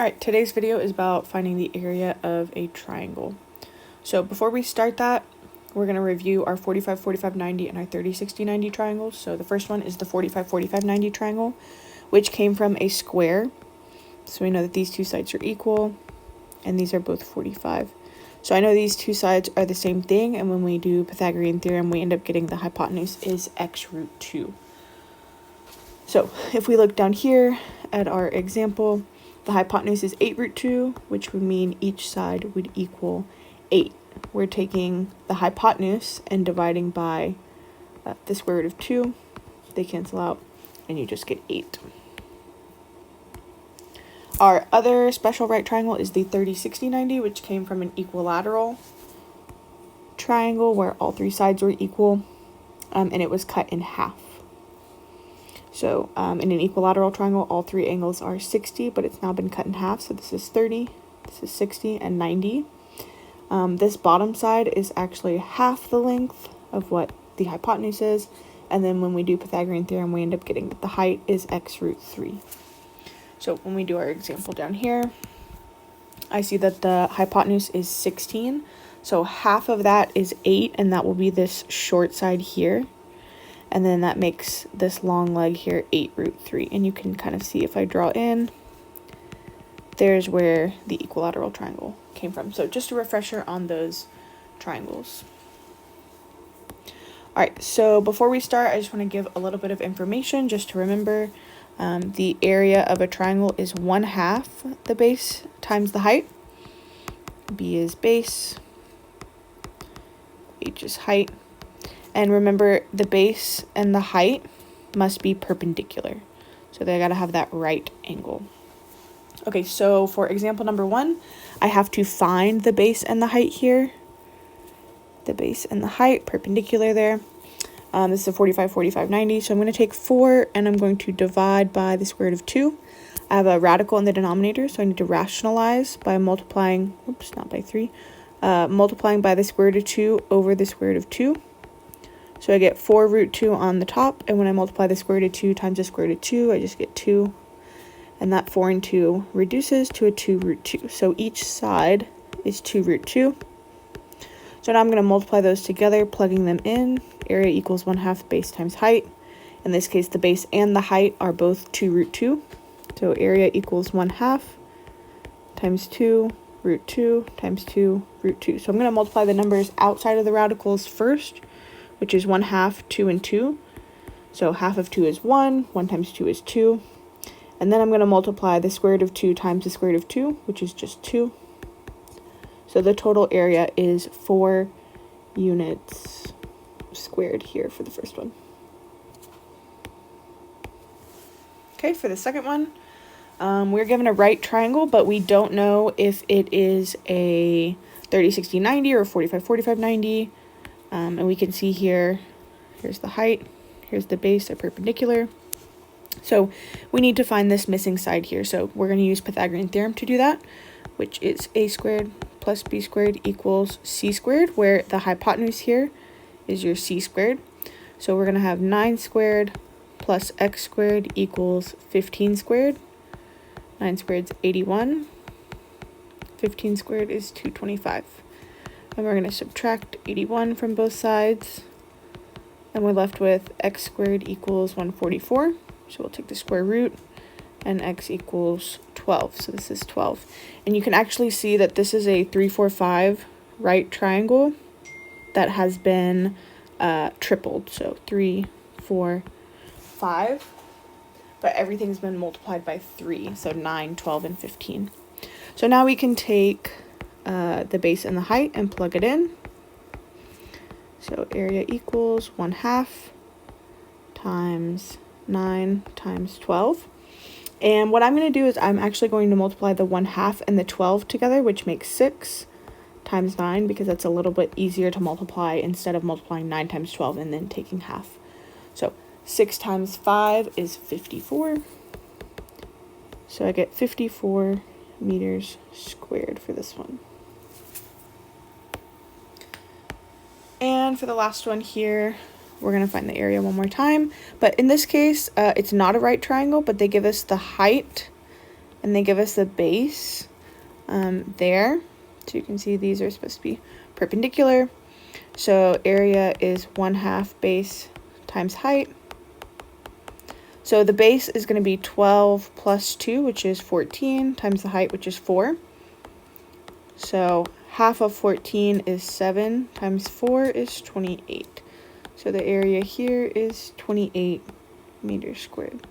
Alright, today's video is about finding the area of a triangle. So before we start that, we're going to review our 45, 45, 90 and our 30, 60, 90 triangles. So the first one is the 45, 45, 90 triangle, which came from a square. So we know that these two sides are equal, and these are both 45. So I know these two sides are the same thing, and when we do Pythagorean theorem, we end up getting the hypotenuse is x root 2. So if we look down here at our example, the hypotenuse is 8 root 2, which would mean each side would equal 8. We're taking the hypotenuse and dividing by the square root of 2. They cancel out, and you just get 8. Our other special right triangle is the 30, 60, 90, which came from an equilateral triangle where all three sides were equal, and it was cut in half. So in an equilateral triangle, all three angles are 60, but it's now been cut in half. So this is 30, this is 60, and 90. This bottom side is actually half the length of what the hypotenuse is. And then when we do Pythagorean theorem, we end up getting that the height is x root 3. So when we do our example down here, I see that the hypotenuse is 16. So half of that is 8, and that will be this short side here. And then that makes this long leg here 8 root 3. And you can kind of see if I draw in, there's where the equilateral triangle came from. So just a refresher on those triangles. All right, so before we start, I just want to give a little bit of information just to remember. The area of a triangle is 1/2 the base times the height. B is base, H is height. And remember, the base and the height must be perpendicular. So they gotta have that right angle. Okay, so for example number 1, I have to find the base and the height here. The base and the height, perpendicular there. This is a 45, 45, 90. So I'm going to take 4 and I'm going to divide by the square root of 2. I have a radical in the denominator, so I need to rationalize by multiplying, not by 3, multiplying by the square root of 2 over the square root of 2. So I get 4 root 2 on the top, and when I multiply the square root of 2 times the square root of 2, I just get 2. And that 4 and 2 reduces to a 2 root 2. So each side is 2 root 2. So now I'm going to multiply those together, plugging them in. Area equals 1/2 base times height. In this case, the base and the height are both 2 root 2. So area equals 1/2 times 2 root 2 times 2 root 2. So I'm going to multiply the numbers outside of the radicals first, which is 1/2, 2, and 2. So half of 2 is 1, 1 times 2 is 2. And then I'm going to multiply the square root of 2 times the square root of 2, which is just 2. So the total area is 4 units squared here for the first one. Okay, for the second one, we're given a right triangle, but we don't know if it is a 30, 60, 90 or 45, 45, 90. And we can see here, here's the height, here's the base, they're perpendicular. So we need to find this missing side here. So we're going to use Pythagorean theorem to do that, which is a squared plus b squared equals c squared, where the hypotenuse here is your c squared. So we're going to have 9 squared plus x squared equals 15 squared. 9 squared is 81. 15 squared is 225. And we're going to subtract 81 from both sides. And we're left with x squared equals 144. So we'll take the square root, and x equals 12. So this is 12. And you can actually see that this is a 3, 4, 5 right triangle that has been tripled. So 3, 4, 5. But everything's been multiplied by 3. So 9, 12, and 15. So now we can take the base and the height and plug it in. So area equals 1/2 times 9 times 12. And what I'm going to do is I'm actually going to multiply the 1/2 and the 12 together, which makes 6 times 9, because that's a little bit easier to multiply instead of multiplying 9 times 12 and then taking half. So 6 times 5 is 54. So I get 54 meters squared for this one. And for the last one here, we're going to find the area one more time. But in this case, it's not a right triangle, but they give us the height and they give us the base there. So you can see these are supposed to be perpendicular. So area is 1/2 base times height. So the base is going to be 12 plus 2, which is 14, times the height, which is 4. So half of 14 is 7, times 4 is 28. So the area here is 28 meters squared.